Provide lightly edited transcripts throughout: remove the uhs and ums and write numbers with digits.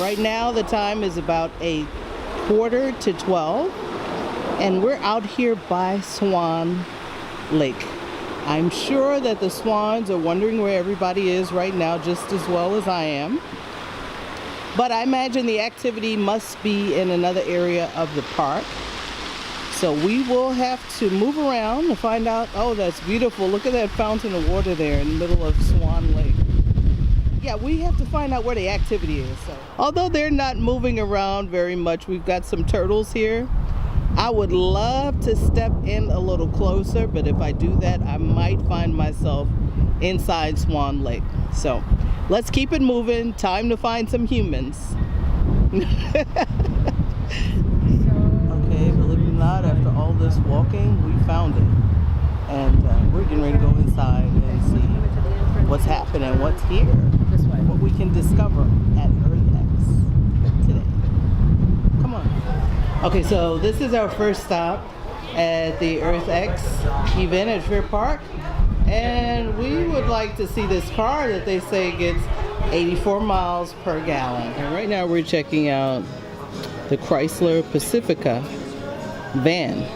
Right now the time is about a 11:45, and we're out here by Swan Lake. I'm sure that the swans are wondering where everybody is right now just as well as I am. But I imagine the activity must be in another area of the park. So we will have to move around to find out. Oh, that's beautiful. Look at that fountain of water there in the middle of Swan Lake. Yeah, we have to find out where the activity is. So, although they're not moving around very much, we've got some turtles here. I would love to step in a little closer, but if I do that, I might find myself inside Swan Lake. So let's keep it moving. Time to find some humans. Okay, believe it or not, after all this walking, we found it. And we're getting ready to go inside and see what's happening, what's here, what we can discover at EarthX today. Come on. Okay, so this is our first stop at the EarthX event at Fair Park. And we would like to see this car that they say gets 84 miles per gallon. And right now we're checking out the Chrysler Pacifica van.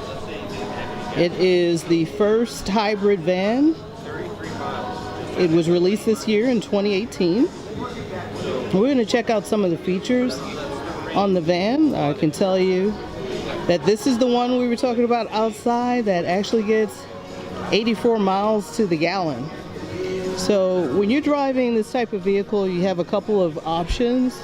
It is the first hybrid van. It was released this year in 2018. We're going to check out some of the features on the van. I can tell you that this is the one we were talking about outside that actually gets 84 miles to the gallon. So when you're driving this type of vehicle, you have a couple of options.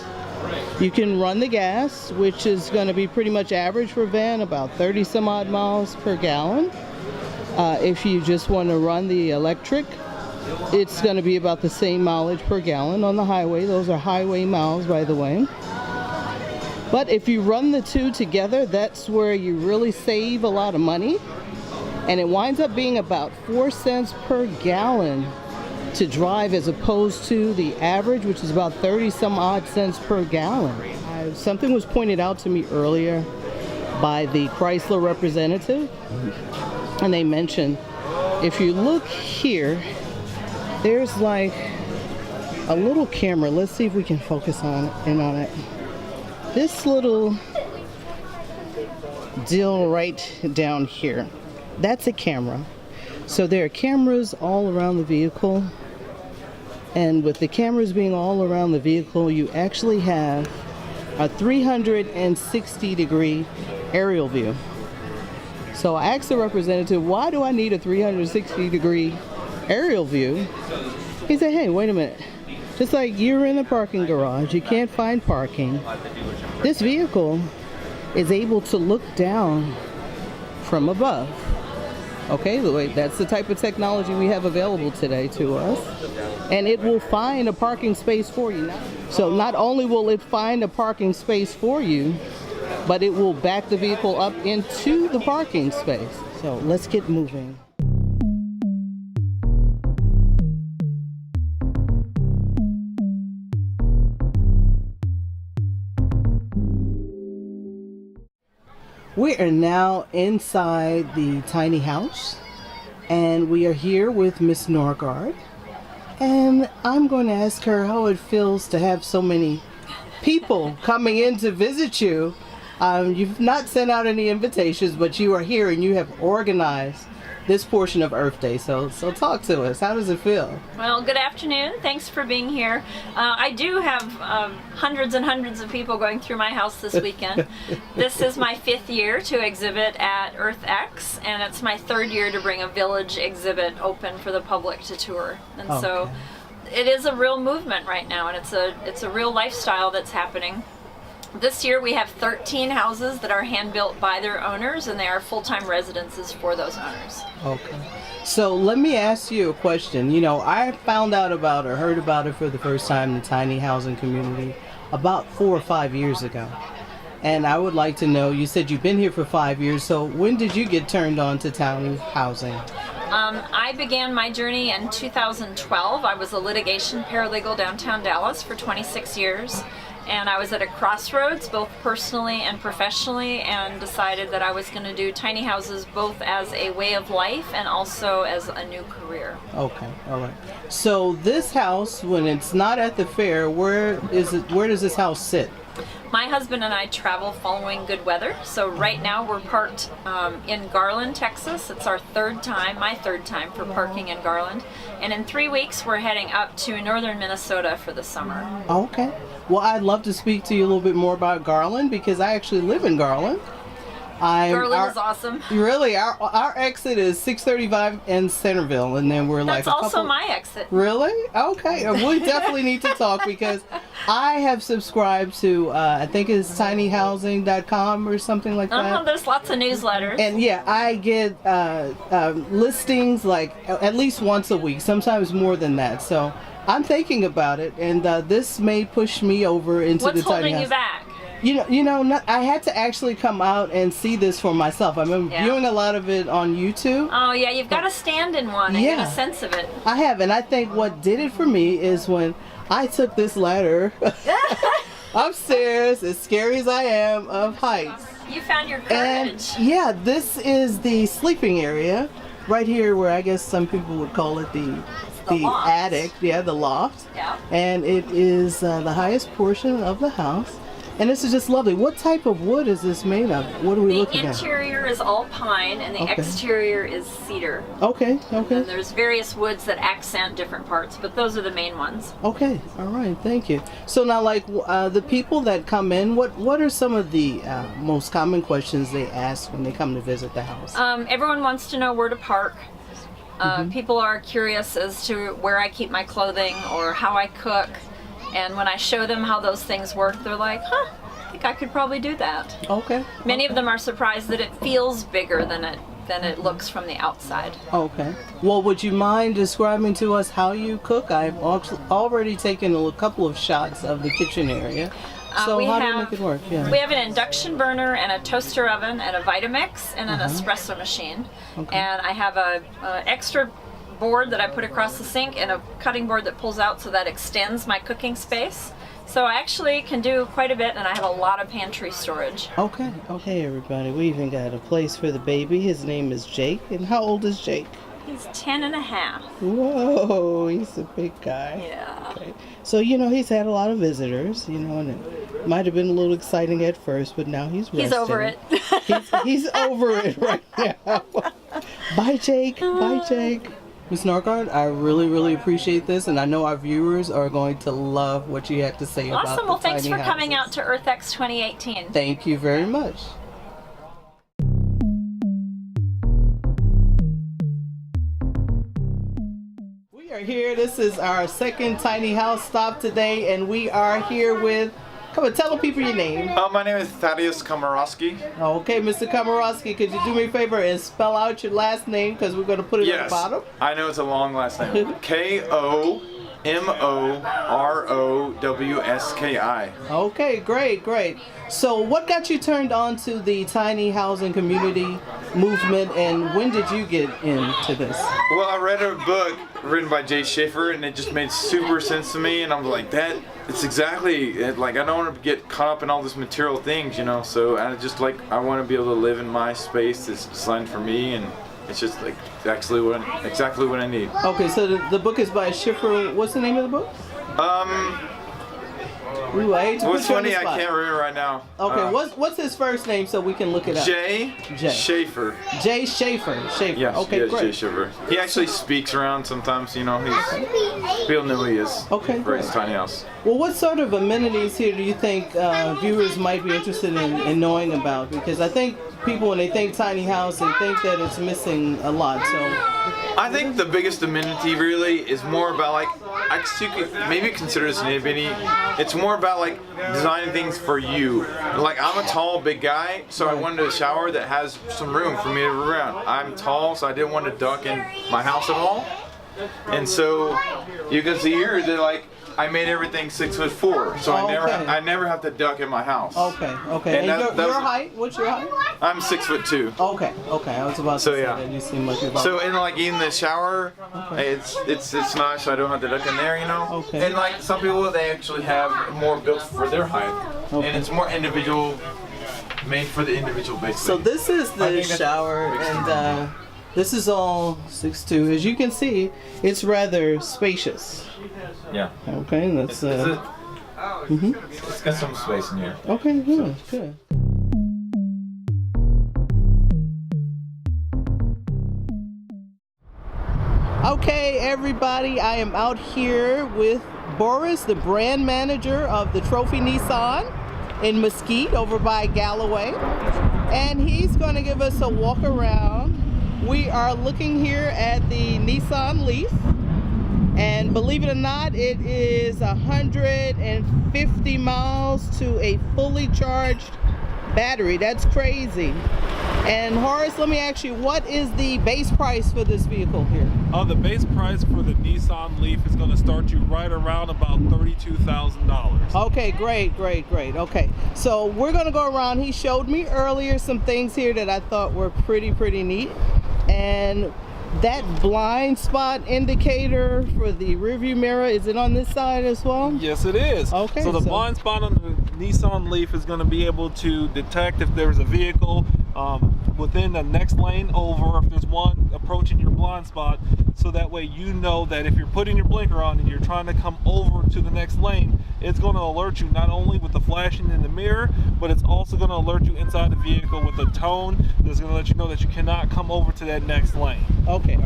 You can run the gas, which is going to be pretty much average for a van, about 30 some odd miles per gallon. If you just want to run the electric, it's going to be about the same mileage per gallon on the highway. Those are highway miles, by the way. But if you run the two together, that's where you really save a lot of money. And it winds up being about 4 cents per gallon to drive, as opposed to the average, which is about 30 some odd cents per gallon. Something was pointed out to me earlier by the Chrysler representative, and they mentioned, if you look here, there's like a little camera. Let's see if we can focus on it. This little deal right down here, that's a camera. So there are cameras all around the vehicle, and with the cameras being all around the vehicle, you actually have a 360-degree aerial view. So I asked the representative, why do I need a 360-degree aerial view? He said, hey, wait a minute. Just like you're in a parking garage, you can't find parking. This vehicle is able to look down from above. Okay, that's the type of technology we have available today to us. And it will find a parking space for you. So not only will it find a parking space for you, but it will back the vehicle up into the parking space. So let's get moving. We are now inside the tiny house, and we are here with Miss Norgard, and I'm going to ask her how it feels to have so many people coming in to visit you. You've not sent out any invitations, but you are here and you have organized this portion of Earth Day. So talk to us. How does it feel? Well, good afternoon. Thanks for being here. I do have hundreds and hundreds of people going through my house this weekend. This is my 5th year to exhibit at EarthX, and it's my 3rd year to bring a village exhibit open for the public to tour. And so it is a real movement right now, and it's a real lifestyle that's happening. This year we have 13 houses that are hand-built by their owners, and they are full-time residences for those owners. Okay. So let me ask you a question. You know, I found out about or heard about it for the first time in the tiny housing community about 4 or 5 years ago. And I would like to know, you said you've been here for 5 years, so when did you get turned on to tiny housing? I began my journey in 2012. I was a litigation paralegal downtown Dallas for 26 years. And I was at a crossroads, both personally and professionally, and decided that I was going to do tiny houses both as a way of life and also as a new career. Okay, all right. So this house, when it's not at the fair, where is it? Where does this house sit? My husband and I travel following good weather. So right now we're parked in Garland, Texas. It's our my third time for parking in Garland. And in 3 weeks we're heading up to northern Minnesota for the summer. Okay. Well, I'd love to speak to you a little bit more about Garland because I actually live in Garland. Garland is awesome. Really, our exit is 635 in Centerville, and then we're like That's also my exit. Really? Okay. We definitely need to talk because I have subscribed to I think it's tinyhousing.com or something like that. There's lots of newsletters. And yeah, I get listings like at least once a week, sometimes more than that. So I'm thinking about it, and this may push me over into What's the tiny holding house. you back? I had to actually come out and see this for myself. I've been viewing a lot of it on YouTube. Oh yeah, you've got to stand in one and get a sense of it. I have, and I think what did it for me is when I took this ladder upstairs, as scary as I am of heights. You found your And courage. yeah, this is the sleeping area right here, where I guess some people would call it the loft. attic. Yeah, the loft. Yeah. And it is the highest portion of the house. And this is just lovely. What type of wood is this made of? What are we looking The at? interior is all pine and the exterior is cedar. Okay, okay. And there's various woods that accent different parts, but those are the main ones. Okay, all right, thank you. So now, like the people that come in, what are some of the most common questions they ask when they come to visit the house? Everyone wants to know where to park. People are curious as to where I keep my clothing or how I cook. And when I show them how those things work, they're like, huh, I think I could probably do that. Okay. Many of them are surprised that it feels bigger than it looks from the outside. Okay. Well, would you mind describing to us how you cook? I've already taken a couple of shots of the kitchen area. So how do you make it work? Yeah. We have an induction burner and a toaster oven and a Vitamix and an espresso machine. Okay. And I have a extra board that I put across the sink and a cutting board that pulls out so that extends my cooking space. So I actually can do quite a bit, and I have a lot of pantry storage. Okay. Okay, everybody. We even got a place for the baby. His name is Jake. And how old is Jake? He's 10 and a half. Whoa, he's a big guy. Yeah. Okay. So, he's had a lot of visitors, and it might have been a little exciting at first, but now he's resting. He's over it. he's over it right now. Bye, Jake. Bye, Jake. Ms. Norgard, I really, really appreciate this, and I know our viewers are going to love what you have to say about Awesome. Well, thanks for houses. coming out to EarthX 2018. Thank you very much. We are here. This is our second tiny house stop today, and we are here with... Come on, tell the people your name. My name is Thaddeus Komorowski. Okay, Mr. Komorowski, could you do me a favor and spell out your last name, because we're going to put it at the bottom? I know it's a long last name. Komorowski. Okay, great. So what got you turned on to the tiny housing community movement, and when did you get into this? Well, I read a book written by Jay Schaefer, and it just made super sense to me, and I'm like, it's exactly, like, I don't want to get caught up in all this material things, so I want to be able to live in my space that's designed for me, and it's just like exactly what I need. Okay, so the book is by Schiffer. What's the name of the book? Ooh, I hate to What's put you on the funny, I spot. can't remember right now. Okay, what's his first name so we can look it up? Jay Schaefer. Jay Schaefer. Yes, okay, yes, great. Jay Schaefer. He actually speaks around sometimes, people know who he is. Okay, For his tiny house. Well, what sort of amenities here do you think viewers might be interested in knowing about? Because I think people, when they think tiny house, they think that it's missing a lot. So I think the biggest amenity really is more about like, I guess you could maybe consider this an amenity. It's more about like designing things for you. Like, I'm a tall, big guy, so I wanted a shower that has some room for me to move around. I'm tall, so I didn't want to duck in my house at all. And so you can see here that like I made everything 6'4", so I never have to duck in my house. Okay. And your height? What's your height? I'm 6'2". Okay. I was about to say that you seem like you're about. So in like in the shower, it's nice. So I don't have to duck in there, you know. Okay. And like some people, they actually have more built for their height, and it's more individual, made for the individual basically. So this is the shower, and this is all 6'2". As you can see, it's rather spacious. Yeah. Okay, that's It's got some space in here. Okay, good. Okay, everybody, I am out here with Boris, the brand manager of the Trophy Nissan in Mesquite over by Galloway, and he's going to give us a walk around. We are looking here at the Nissan Leaf, and believe it or not, it is 150 miles to a fully charged battery. That's crazy. And Horace, let me ask you, what is the base price for this vehicle here? The base price for the Nissan Leaf is going to start you right around about $32,000. Okay, great. Okay, so we're going to go around. He showed me earlier some things here that I thought were pretty neat. And that blind spot indicator for the rearview mirror, is it on this side as well? Yes, it is. Okay. So the blind spot on the Nissan Leaf is going to be able to detect if there's a vehicle within the next lane over, if there's one approaching your blind spot, so that way you know that if you're putting your blinker on and you're trying to come over to the next lane, it's going to alert you not only with the flashing in the mirror, but it's also going to alert you inside the vehicle with a tone that's going to let you know that you cannot come over to that next lane. Okay.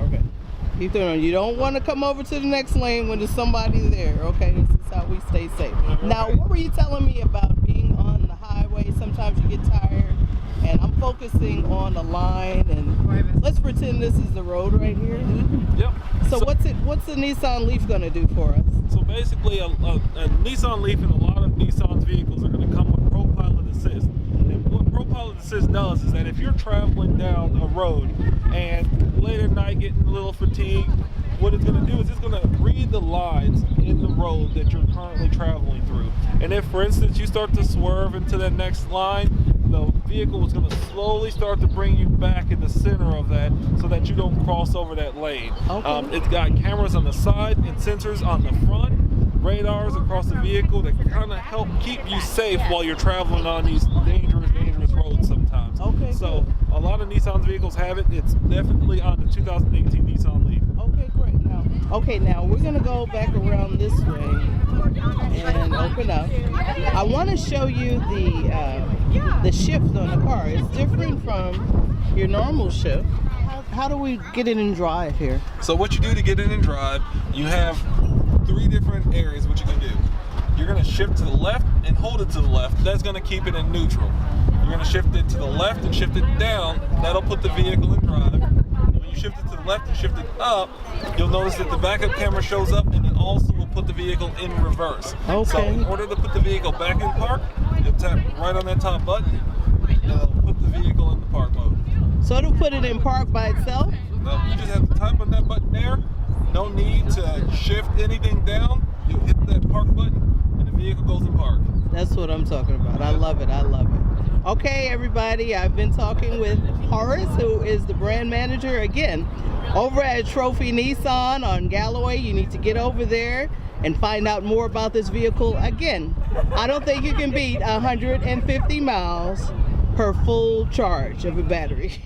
Keep doing it. You don't want to come over to the next lane when there's somebody there. Okay, this is how we stay safe. Now, what were you telling me about being on the highway? Sometimes you get tired, and I'm focusing on the line, and let's pretend this is the road right here. Yep. So what's the Nissan Leaf going to do for us? So basically, a Nissan Leaf and a lot of Nissan's vehicles are going to come with ProPilot Assist. And what ProPilot Assist does is that if you're traveling down a road and late at night getting a little fatigued, what it's going to do is it's going to read the lines in the road that you're currently traveling through. And if, for instance, you start to swerve into that next line, the vehicle is going to slowly start to bring you back in the center of that so that you don't cross over that lane. Okay. It's got cameras on the side and sensors on the front, radars across the vehicle that kind of help keep you safe while you're traveling on these dangerous roads sometimes. Okay. So a lot of Nissan's vehicles have it. It's definitely on the 2018 Nissan Leaf. Okay, great. Now we're going to go back around this way and open up. I want to show you the shift on the car. It's different from your normal shift. How do we get it in drive here? So what you do to get it in drive, you have 3 different areas what you can do. You're going to shift to the left and hold it to the left. That's going to keep it in neutral. You're going to shift it to the left and shift it down. That'll put the vehicle in drive. When you shift it to the left and shift it up, you'll notice that the backup camera shows up, and it also will put the vehicle in reverse. Okay. So in order to put the vehicle back in park, you'll tap right on that top button, and it'll put the vehicle in the park mode. So it'll put it in park by itself? No, you just have to tap on that button there. No need to shift anything down. You hit that park button, and the vehicle goes in park. That's what I'm talking about. I love it. Okay, everybody, I've been talking with Horace, who is the brand manager, again, over at Trophy Nissan on Galloway. You need to get over there and find out more about this vehicle. Again, I don't think you can beat 150 miles per full charge of a battery.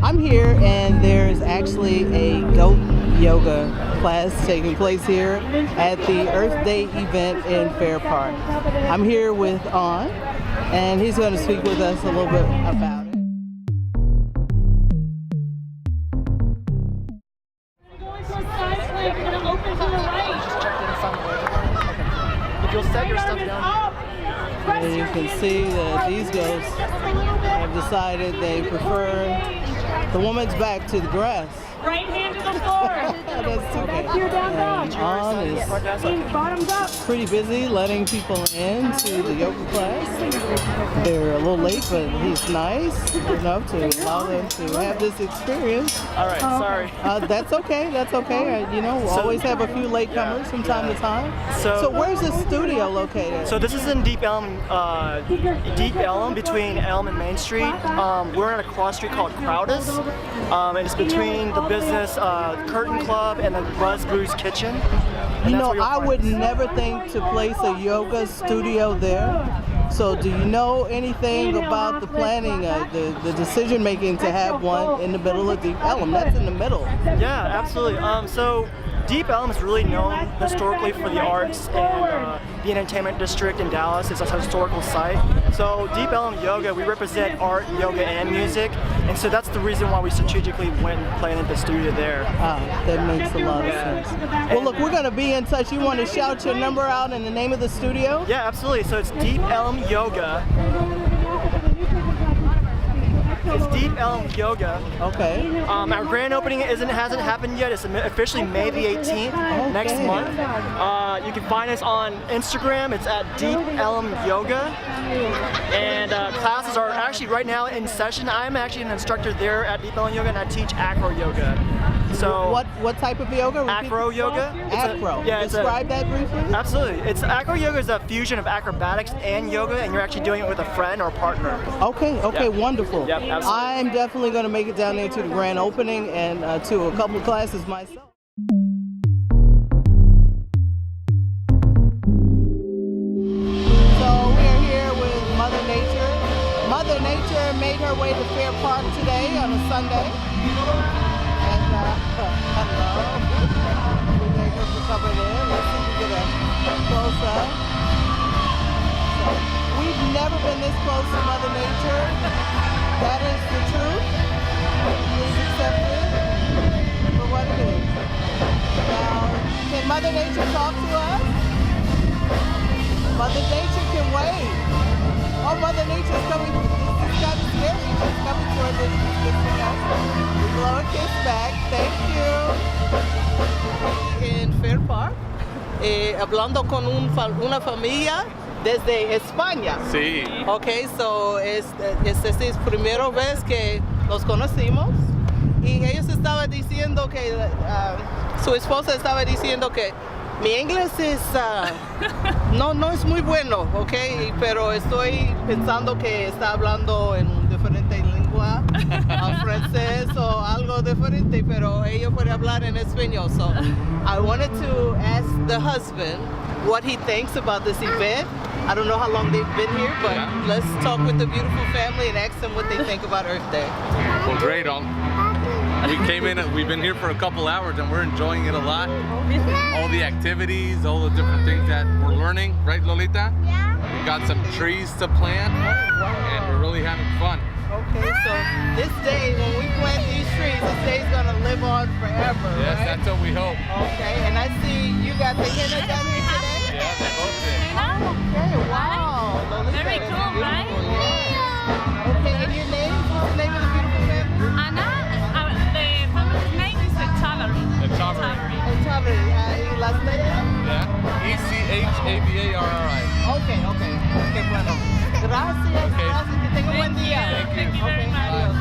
I'm here, and there's actually a goat yoga class taking place here at the Earth Day event in Fair Park. I'm here with On, and he's going to speak with us a little bit about it. You'll set your stuff down. And you can see that these goats have decided they prefer the woman's back to the grass. Right hand to the floor. That's okay. And On is pretty busy letting people into the yoga class. They're a little late, but he's nice enough to allow them to have this experience. All right, sorry. That's okay. That's okay. You know, we'll always have a few latecomers from time to time. So where's the studio located? So this is in Deep Elm between Elm and Main Street. We're on a cross street called Crowdus, and it's between the business Curtain Club and the Buzz Blues Kitchen. You know, I would never think to place a yoga studio there. So do you know anything about the planning, the decision making to have one in the middle of Deep Elm? That's in the middle. Yeah, absolutely. So Deep Elm is really known historically for the arts and the entertainment district in Dallas. It's a historical site. So Deep Elm Yoga, we represent art, yoga, and music. And so that's the reason why we strategically went and planted the studio there. That makes a lot of sense. Well, look, we're going to be in touch. You want to shout your number out and the name of the studio? Yeah, absolutely. So it's Deep Elm Yoga. It's Deep Elm Yoga. Okay. Our grand opening hasn't happened yet. It's officially May the 18th, next month. You can find us on Instagram. It's at Deep Elm Yoga. And classes are actually right now in session. I'm actually an instructor there at Deep Elm Yoga, and I teach acro yoga. So what type of yoga? Acro yoga. Acro. Describe that briefly. Absolutely. Acro yoga is a fusion of acrobatics and yoga, and you're actually doing it with a friend or partner. Okay. Yep. Wonderful. Yep, absolutely. I'm definitely going to make it down there to the grand opening and to a couple of classes myself. So we're here with Mother Nature. Mother Nature made her way to Fair Park today on a Sunday. And hello. We thank her for coming in. Let's see if we get a close up. So, we've never been this close to Mother Nature. That is the truth. Please accept it for what it is. Now, can Mother Nature talk to us? Mother Nature can wave. Oh, Mother Nature is coming. This is kind of scary. She's coming towards us. She's kissing us. We blow a kiss back. Thank you. In Fair Park, hablando con una familia desde España. Sí. Okay, so esta es primera vez que los conocimos y ellos estaban diciendo que su esposa estaba diciendo que mi inglés es no es muy bueno, okay, pero estoy pensando que está hablando en diferente lengua, francés o algo diferente, pero ellos pueden hablar en español. So I wanted to ask the husband what he thinks about this event. I don't know how long they've been here, but let's talk with the beautiful family and ask them what they think about Earth Day. Well, great. We came in, we've been here for a couple hours and we're enjoying it a lot. All the activities, all the different things that we're learning, right, Lolita? Yeah. We got some trees to plant and we're really having fun. Okay, so this day, when we plant these trees, this day's gonna live on forever, Yes, right? that's what we hope. Okay, and I see you got the henna down here today? Yeah, they both did. Okay, wow. Lolita, Very that's cool, beautiful, right? Yeah. Okay, and your name? What's the name of the beautiful family? Anna, the family's name is Chavarri. Chavarri. Chavarri. Your last name? Yeah. ECHAVARRI. Okay. Okay, bueno. Gracias. Okay. Gracias. Que tenga un buen día. Thank you very much. Adios.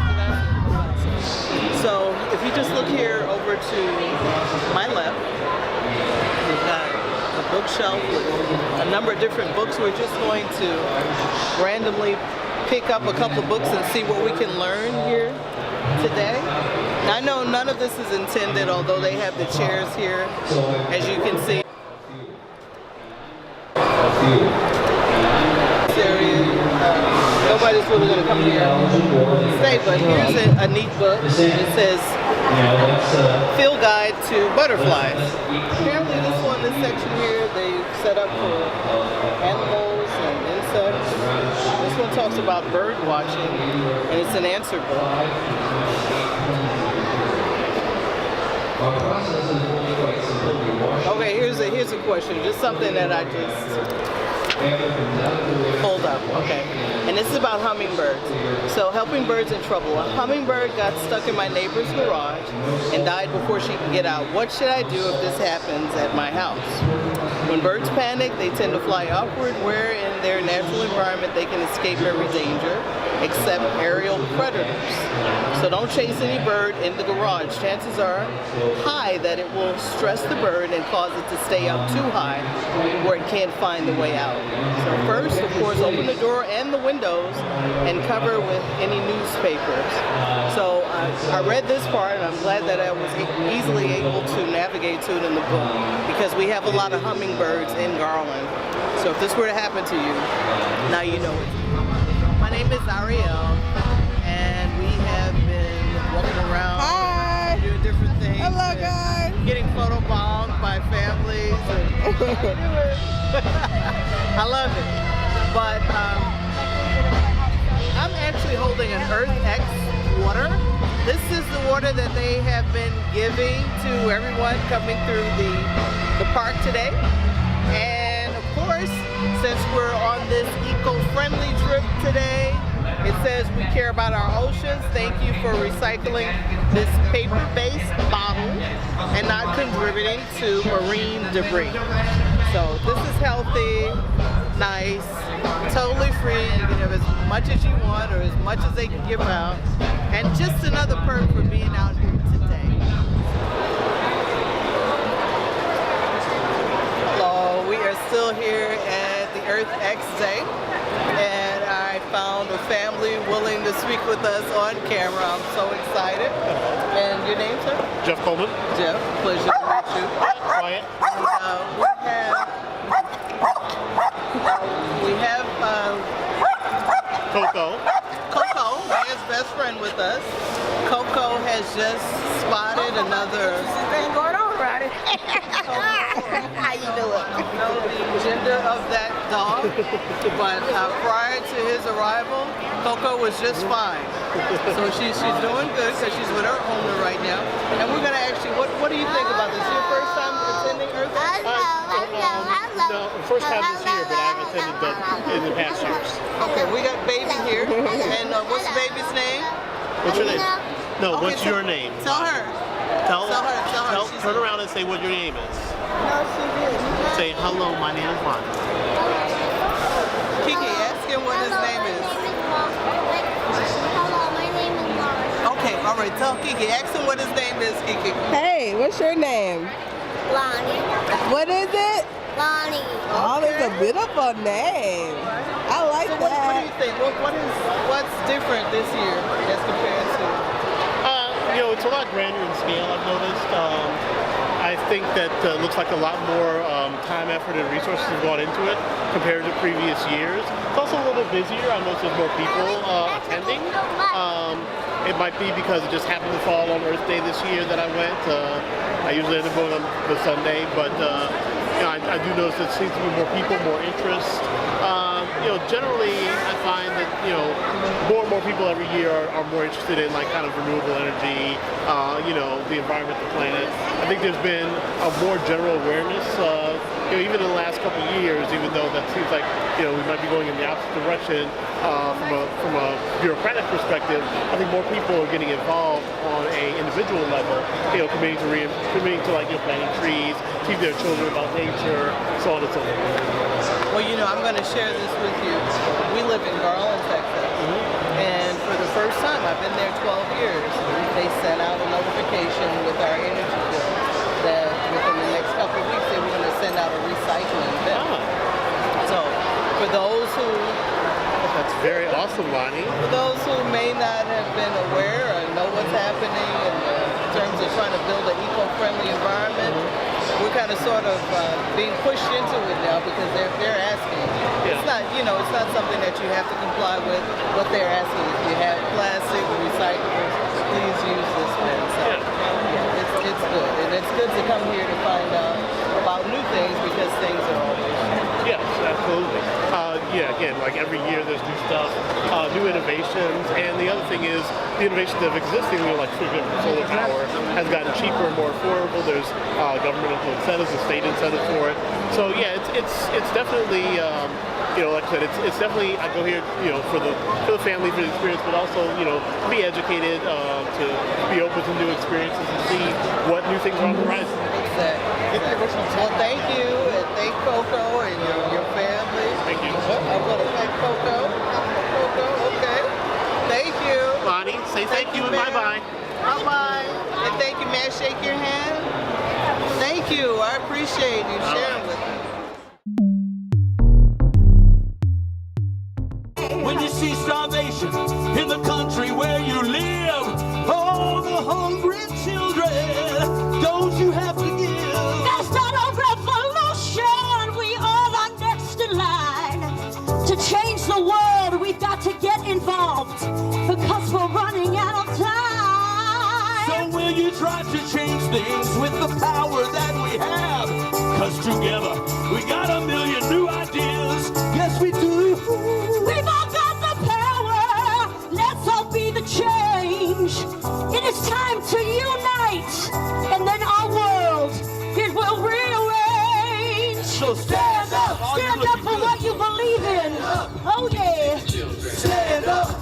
Gracias. So, if you just look here over to my left, we've got a bookshelf with a number of different books. We're just going to randomly pick up a couple books and see what we can learn here today. Now, I know none of this is intended, although they have the chairs here, as you can see. This area, nobody's really going to come here and stay, but here's a neat book. It says, Field Guide to Butterflies. Apparently this section here, they've set up for animals and insects. This one talks about bird watching, and it's an answer book. Okay, here's a question, just something that I just pulled up. Okay. And this is about hummingbirds. So helping birds in trouble. A hummingbird got stuck in my neighbor's garage and died before she could get out. What should I do if this happens at my house? When birds panic, they tend to fly upward where in their natural environment they can escape every danger except aerial predators. So don't chase any bird in the garage. Chances are high that it will stress the bird and cause it to stay up too high where it can't find the way out. So first, of course, open the door and the windows and cover with any newspapers. So I read this part and I'm glad that I was easily able to navigate to it in the book because we have a lot of hummingbirds in Garland. So if this were to happen to you, now you know it. My name is Ariel and we have been walking around doing different things. Hello guys. Getting photobombed by families. I love it. But I'm actually holding an EarthX water. This is the water that they have been giving to everyone coming through the park today. And of course, since we're on this eco-friendly trip today, it says we care about our oceans. Thank you for recycling this paper-based bottle and not contributing to marine debris. So this is healthy, nice, totally free. You can have as much as you want or as much as they can give out. And just another perk for being out here today. Hello, we are still here at the EarthX Day. And I found a family willing to speak with us on camera. I'm so excited. And your name, sir? Jeff Coleman. Jeff, pleasure to meet you. Quiet. We have Coco. Coco, his best friend with us. Coco has just spotted another. Thing going on, right? How you doing? I don't know the gender of that dog, but prior to his arrival, Coco was just fine. So she's doing good because she's with her owner right now. And we're gonna ask you, what do you think about this? Your first time attending EarthX? No, first time this year, but I've attended in the past years. Okay, we got baby here. And what's the baby's name? What's your name? No, Okay, what's your name? Tell her. Tell her. Turn around and say what your name is. No, she didn't. Say, hello, my name is Ron. Kiki, ask him what his name is. Hello, my name is Lauren. Okay, all right. Tell Kiki. Ask him what his name is, Kiki. Hey, what's your name? Lonnie. What is it? Lonnie. Oh, it's a beautiful name. I like So what do that. you think? What's different this year as compared to? It's a lot grander in scale, I've noticed. I think that looks like a lot more time, effort, and resources have gone into it compared to previous years. It's also a little bit busier. I noticed there's more people attending. It might be because it just happened to fall on Earth Day this year that I went. I usually end up going on the Sunday, but I do notice there seems to be more people, more interest. Generally, I find that more and more people every year are more interested in like kind of renewable energy, the environment, the planet. I think there's been a more general awareness, even in the last couple of years, even though that seems like we might be going in the opposite direction from a bureaucratic perspective. I think more people are getting involved on a individual level, committing to like planting trees, teach their children about nature, so on and so forth. Well, I'm going to share this with you. We live in Garland, Texas, and for the first time, I've been there 12 years. They sent out a notification with our energy bill that within the next couple of weeks they were going to send out a recycling bill. So, for those who That's very awesome, Lonnie. For those who may not have been aware or know what's happening in terms of trying to build an eco-friendly environment, we're kind of sort of being pushed into it now because they're asking. Yeah. It's not, it's not something that you have to comply with. What they're asking, if you have plastic or recyclables, please use this bin. So, it's good, and it's good to come here to find out about new things because things are always changing. Yes, absolutely. Again, like every year there's new stuff, new innovations, and the other thing is the innovations that have existing, like solar power, has gotten cheaper and more affordable. There's governmental incentives and state incentives for it. So yeah, it's definitely like I said, it's definitely, I go here, for the family, for the experience, but also, be educated, to be open to new experiences and see what new things are on the horizon. Well, thank you, and thank Coco and your family. Thank you. I'm going to thank Coco. Okay. Thank you. Lonnie, say thank you and bye-bye. Bye-bye. And thank you, man. Shake your hand. Thank you. I appreciate you sharing with me. When you see starvation in the country where you live, all the hungry children, don't you have to give? Gotta start a revolution. We all are next in line. To change the world, we've got to get involved because we're running out of time. So will you try to change things with the power that we have? Cause together we got a million new ideas. Yes, we do. We've all got the power. Let's all be the change. It is time to unite, and then our world, it will rearrange. So stand up. Stand up for what you believe in. Oh yeah. Stand up.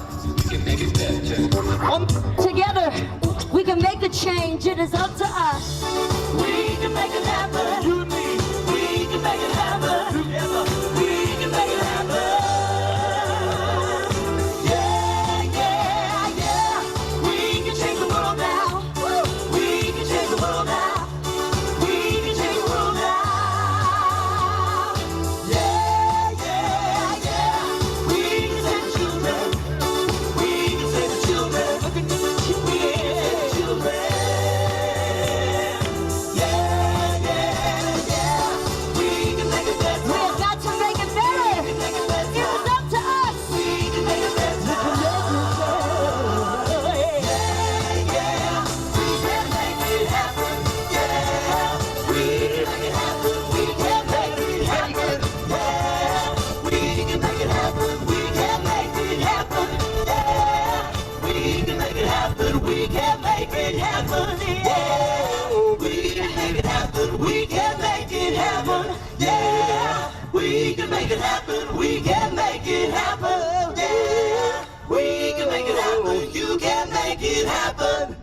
Together, we can make the change. It is up to us. We can make it happen. You and me. We can make it happen. Together. We can make it happen. Yeah, yeah, yeah. We can change the world now. We can change the world now. We can change the world now. Yeah, yeah, yeah. We can save the children. We can save the children. Look at the children. We can save the children. Yeah, yeah, yeah. We can make it better. We've got to make it better. It is up to us. We can make it better. Yeah, yeah. We can make it happen. Yeah. We can make it happen. We can make it happen. Yeah. We can make it happen. We can make it happen. Yeah. We can make it happen. We can make it happen. Yeah. We can make it happen. We can make it happen. Yeah. We can make it happen. We can make it happen. Yeah. We can make it happen. You can make it happen.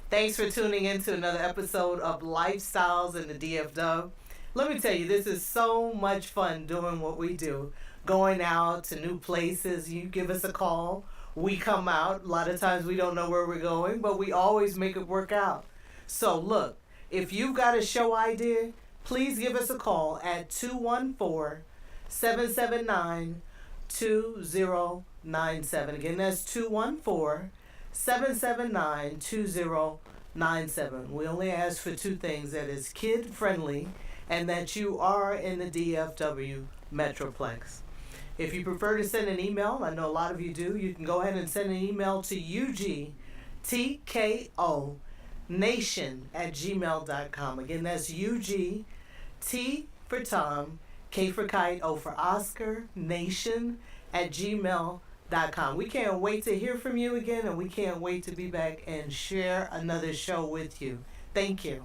Thanks for tuning in to another episode of Lifestyles in the DFW. Let me tell you, this is so much fun doing what we do. Going out to new places, you give us a call, we come out. A lot of times we don't know where we're going, but we always make it work out. So look, if you've got a show idea, please give us a call at 214-779-2097. Again, that's 214-779-2097. We only ask for two things, that is kid friendly and that you are in the DFW Metroplex. If you prefer to send an email, I know a lot of you do, you can go ahead and send an email to ugtkonation@gmail.com. Again, that's UG, T for Tom, K for Kite, O for Oscar, nation@gmail.com. We can't wait to hear from you again, and we can't wait to be back and share another show with you. Thank you.